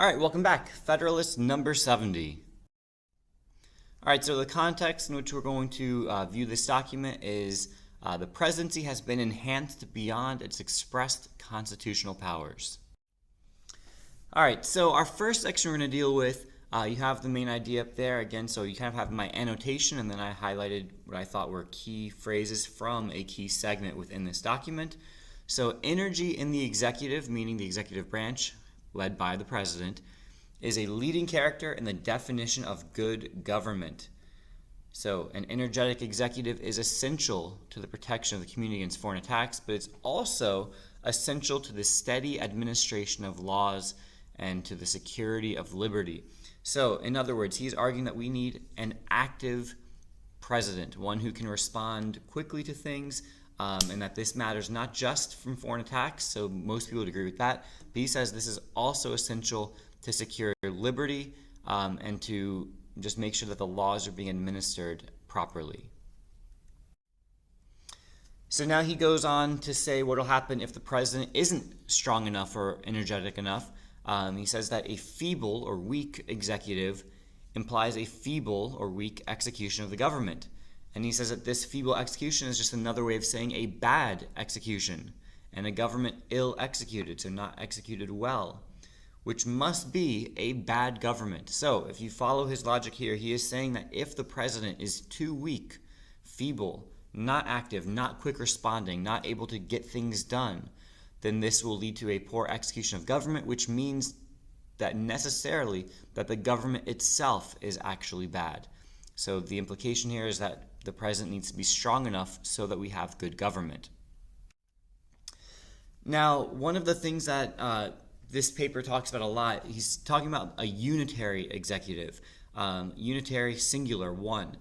All right, welcome back. Federalist number 70. All right, so the context in which we're going to view this document is the presidency has been enhanced beyond its expressed constitutional powers. All right, so our first section we're going to deal with, you have the main idea up there again, so you kind of have my annotation, and then I highlighted what I thought were key phrases from a key segment within this document. So energy in the executive, meaning the executive branch, led by the president, is a leading character in the definition of good government. So an energetic executive is essential to the protection of the community against foreign attacks, but it's also essential to the steady administration of laws and to the security of liberty. So in other words, he's arguing that we need an active president, one who can respond quickly to things, and that this matters not just from foreign attacks, so most people would agree with that, but he says this is also essential to secure liberty and to just make sure that the laws are being administered properly. So now he goes on to say what will happen if the president isn't strong enough or energetic enough. He says that a feeble or weak executive implies a feeble or weak execution of the government. And he says that this feeble execution is just another way of saying a bad execution, and a government ill executed, so not executed well, which must be a bad government. So if you follow his logic here, he is saying that if the president is too weak, feeble, not active, not quick responding, not able to get things done, then this will lead to a poor execution of government, which means that necessarily that the government itself is actually bad. So the implication here is that the president needs to be strong enough so that we have good government. Now, one of the things that this paper talks about a lot, he's talking about a unitary executive, unitary singular, one.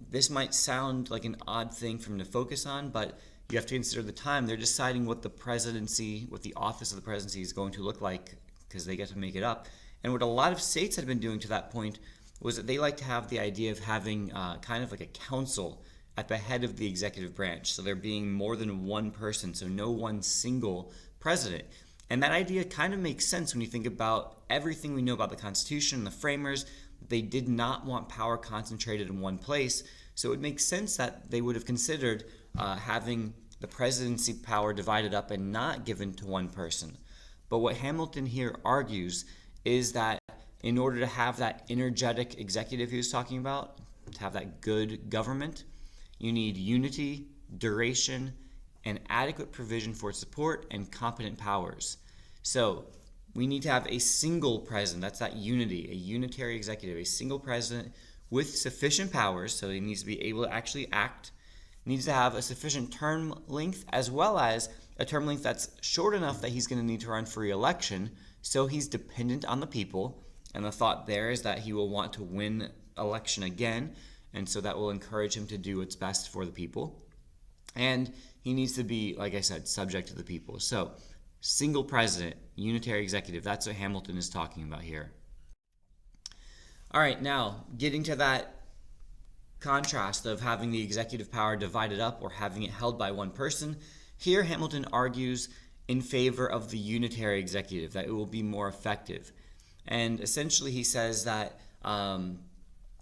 This might sound like an odd thing for him to focus on, but you have to consider the time. They're deciding what the presidency, what the office of the presidency is going to look like because they get to make it up. And what a lot of states had been doing to that point was that they like to have the idea of having kind of like a council at the head of the executive branch. So there being more than one person, so no one single president. And that idea kind of makes sense when you think about everything we know about the Constitution and the framers. They did not want power concentrated in one place. So it makes sense that they would have considered having the presidency power divided up and not given to one person. But what Hamilton here argues is that in order to have that energetic executive he was talking about, to have that good government, you need unity, duration, and adequate provision for support and competent powers. So we need to have a single president, that's that unity, a unitary executive, a single president with sufficient powers, so he needs to be able to actually act, needs to have a sufficient term length, as well as a term length that's short enough that he's going to need to run for re-election, so he's dependent on the people. And the thought there is that he will want to win election again, and so that will encourage him to do what's best for the people. And he needs to be, like I said, subject to the people. So, single president, unitary executive, that's what Hamilton is talking about here. All right, now, getting to that contrast of having the executive power divided up or having it held by one person, here Hamilton argues in favor of the unitary executive, that it will be more effective. And essentially he says that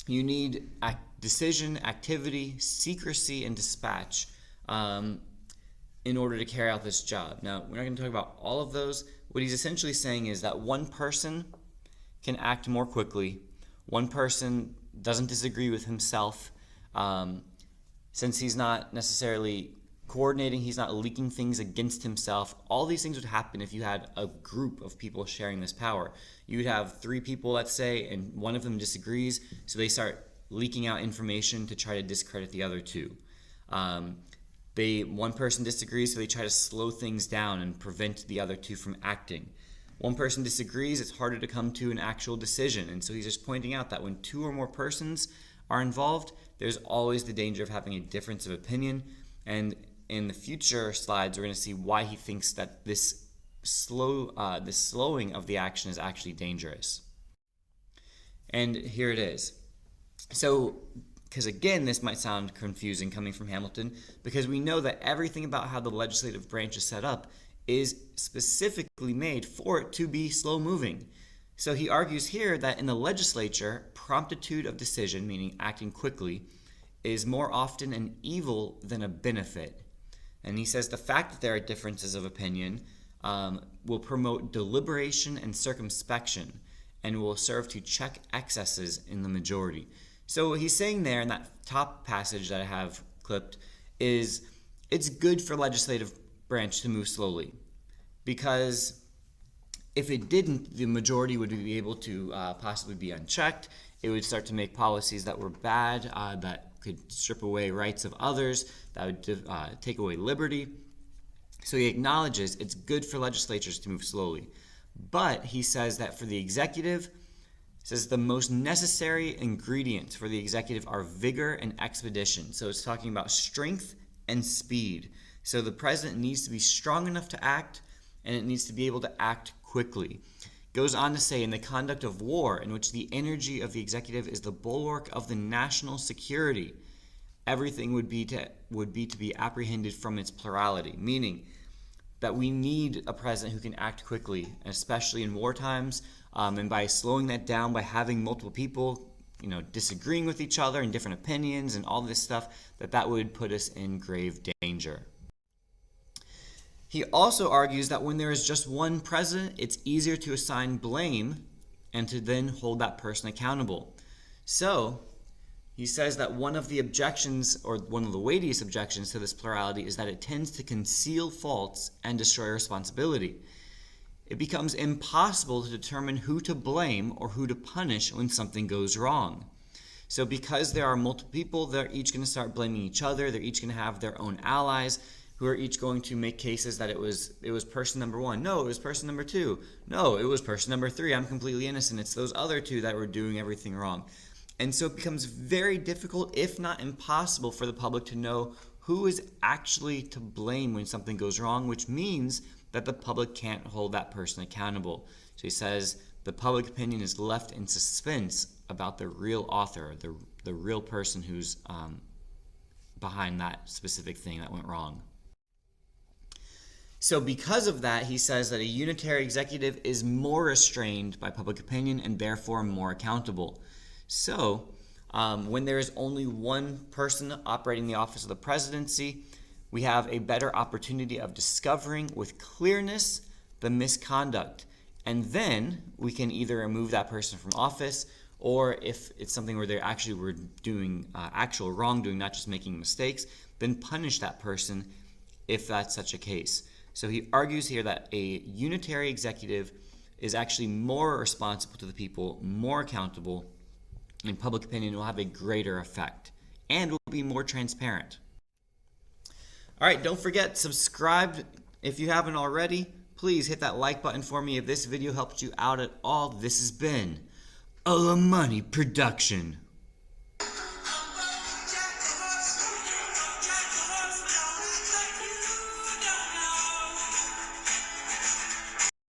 you need decision, activity, secrecy, and dispatch in order to carry out this job. Now, we're not going to talk about all of those. What he's essentially saying is that one person can act more quickly. One person doesn't disagree with himself. Since he's not necessarily coordinating, he's not leaking things against himself. All these things would happen if you had a group of people sharing this power. You would have three people, let's say, and one of them disagrees, so they start leaking out information to try to discredit the other two. One person disagrees, so they try to slow things down and prevent the other two from acting. One person disagrees, it's harder to come to an actual decision, and so he's just pointing out that when two or more persons are involved, there's always the danger of having a difference of opinion. And in the future slides, we're going to see why he thinks that this slowing of the action is actually dangerous. And here it is. So, because again, this might sound confusing coming from Hamilton, because we know that everything about how the legislative branch is set up is specifically made for it to be slow moving. So he argues here that in the legislature, promptitude of decision, meaning acting quickly, is more often an evil than a benefit. And he says the fact that there are differences of opinion will promote deliberation and circumspection and will serve to check excesses in the majority. So what he's saying there in that top passage that I have clipped is it's good for legislative branch to move slowly, because if it didn't, the majority would be able to possibly be unchecked. It would start to make policies that were bad, that could strip away rights of others, that would take away liberty. So he acknowledges it's good for legislatures to move slowly. But he says that for the executive, says the most necessary ingredients for the executive are vigor and expedition. So it's talking about strength and speed. So the president needs to be strong enough to act, and it needs to be able to act quickly. Goes on to say, in the conduct of war, in which the energy of the executive is the bulwark of the national security, everything would be to be apprehended from its plurality, meaning that we need a president who can act quickly, especially in war times, and by slowing that down, by having multiple people, disagreeing with each other and different opinions and all this stuff, that would put us in grave danger. He also argues that when there is just one president, it's easier to assign blame and to then hold that person accountable. So he says that one of the objections, or one of the weightiest objections to this plurality, is that it tends to conceal faults and destroy responsibility. It becomes impossible to determine who to blame or who to punish when something goes wrong. So because there are multiple people, they're each going to start blaming each other. They're each going to have their own allies who are each going to make cases that it was person number one. No, it was person number two. No, it was person number three. I'm completely innocent. It's those other two that were doing everything wrong. And so it becomes very difficult, if not impossible, for the public to know who is actually to blame when something goes wrong, which means that the public can't hold that person accountable. So he says the public opinion is left in suspense about the real author, the real person who's behind that specific thing that went wrong. So because of that, he says that a unitary executive is more restrained by public opinion and therefore more accountable. So when there is only one person operating the office of the presidency, we have a better opportunity of discovering with clearness the misconduct. And then we can either remove that person from office, or if it's something where they actually were doing actual wrongdoing, not just making mistakes, then punish that person if that's such a case. So he argues here that a unitary executive is actually more responsible to the people, more accountable, and public opinion will have a greater effect and will be more transparent. All right, don't forget, subscribe if you haven't already. Please hit that like button for me if this video helped you out at all. This has been a La Money production.